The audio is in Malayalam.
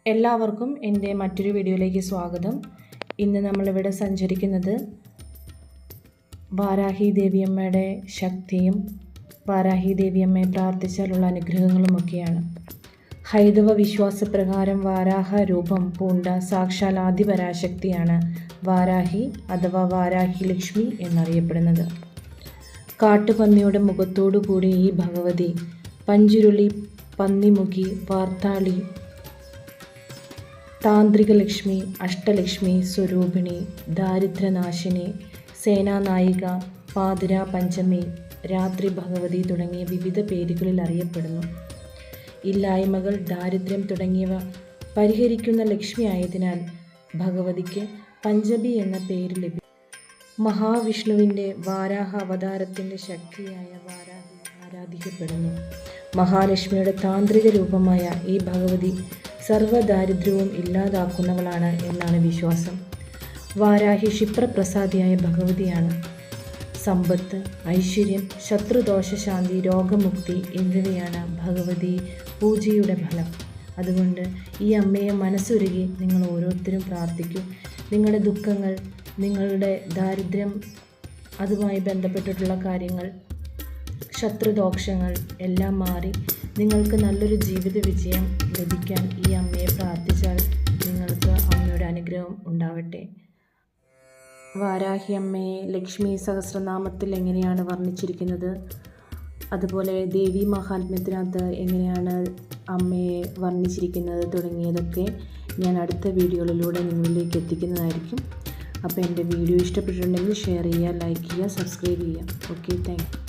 എല്ലാവർക്കും എൻ്റെ മറ്റൊരു വീഡിയോയിലേക്ക് സ്വാഗതം. ഇന്ന് നമ്മളിവിടെ സഞ്ചരിക്കുന്നത് വാരാഹി ദേവിയമ്മയുടെ ശക്തിയും വാരാഹി ദേവിയമ്മയെ പ്രാർത്ഥിച്ചാലുള്ള അനുഗ്രഹങ്ങളുമൊക്കെയാണ്. ഹൈന്ദവ വിശ്വാസപ്രകാരം വാരാഹ രൂപം പൂണ്ട സാക്ഷാൽ ആദിപരാശക്തിയാണ് വാരാഹി അഥവാ വാരാഹി ലക്ഷ്മി എന്നറിയപ്പെടുന്നത്. കാട്ടുപന്നിയുടെ മുഖത്തോടുകൂടി ഈ ഭഗവതി പഞ്ചുരുളി, പന്നിമുഖി, വാർത്താളി, താന്ത്രിക ലക്ഷ്മി, അഷ്ടലക്ഷ്മി സ്വരൂപിണി, ദാരിദ്ര്യനാശിനി, സേനാനായിക, പാതിര പഞ്ചമി, രാത്രി ഭഗവതി തുടങ്ങിയ വിവിധ പേരുകളിൽ അറിയപ്പെടുന്നു. ഇല്ലായ്മകൾ, ദാരിദ്ര്യം തുടങ്ങിയവ പരിഹരിക്കുന്ന ലക്ഷ്മി ആയതിനാൽ ഭഗവതിക്ക് പഞ്ചമി എന്ന പേര് ലഭിച്ചു. മഹാവിഷ്ണുവിൻ്റെ വാരാഹ അവതാരത്തിൻ്റെ ശക്തിയായ വാരാഹി ആരാധിക്കപ്പെടുന്നു. മഹാലക്ഷ്മിയുടെ താന്ത്രിക രൂപമായ ഈ ഭഗവതി സർവ്വദാരിദ്ര്യവും ഇല്ലാതാക്കുന്നവളാണ് എന്നാണ് വിശ്വാസം. വാരാഹി ക്ഷിപ്രപ്രസാദിയായ ഭഗവതിയാണ്. സമ്പത്ത്, ഐശ്വര്യം, ശത്രുദോഷശാന്തി, രോഗമുക്തി എന്നിവയാണ് ഭഗവതി പൂജയുടെ ഫലം. അതുകൊണ്ട് ഈ അമ്മയെ മനസ്സുരുകി നിങ്ങൾ ഓരോരുത്തരും പ്രാർത്ഥിക്കൂ. നിങ്ങളുടെ ദുഃഖങ്ങൾ, നിങ്ങളുടെ ദാരിദ്ര്യം, അതുമായി ബന്ധപ്പെട്ടിട്ടുള്ള കാര്യങ്ങൾ, ശത്രുദോഷങ്ങൾ എല്ലാം മാറി നിങ്ങൾക്ക് നല്ലൊരു ജീവിത വിജയം ലഭിക്കാൻ ഈ അമ്മയെ പ്രാർത്ഥിച്ചാൽ നിങ്ങൾക്ക് അമ്മയുടെ അനുഗ്രഹം ഉണ്ടാവട്ടെ. വാരാഹി അമ്മയെ ലക്ഷ്മി സഹസ്രനാമത്തിൽ എങ്ങനെയാണ് വർണ്ണിച്ചിരിക്കുന്നത്, അതുപോലെ ദേവി മഹാത്മ്യത്തിനകത്ത് എങ്ങനെയാണ് അമ്മയെ വർണ്ണിച്ചിരിക്കുന്നത് തുടങ്ങിയതൊക്കെ ഞാൻ അടുത്ത വീഡിയോയിലൂടെ നിങ്ങളിലേക്ക് എത്തിക്കുന്നതായിരിക്കും. അപ്പോൾ എൻ്റെ വീഡിയോ ഇഷ്ടപ്പെട്ടിട്ടുണ്ടെങ്കിൽ ഷെയർ ചെയ്യുക, ലൈക്ക് ചെയ്യുക, സബ്സ്ക്രൈബ് ചെയ്യുക. Okay, thank you.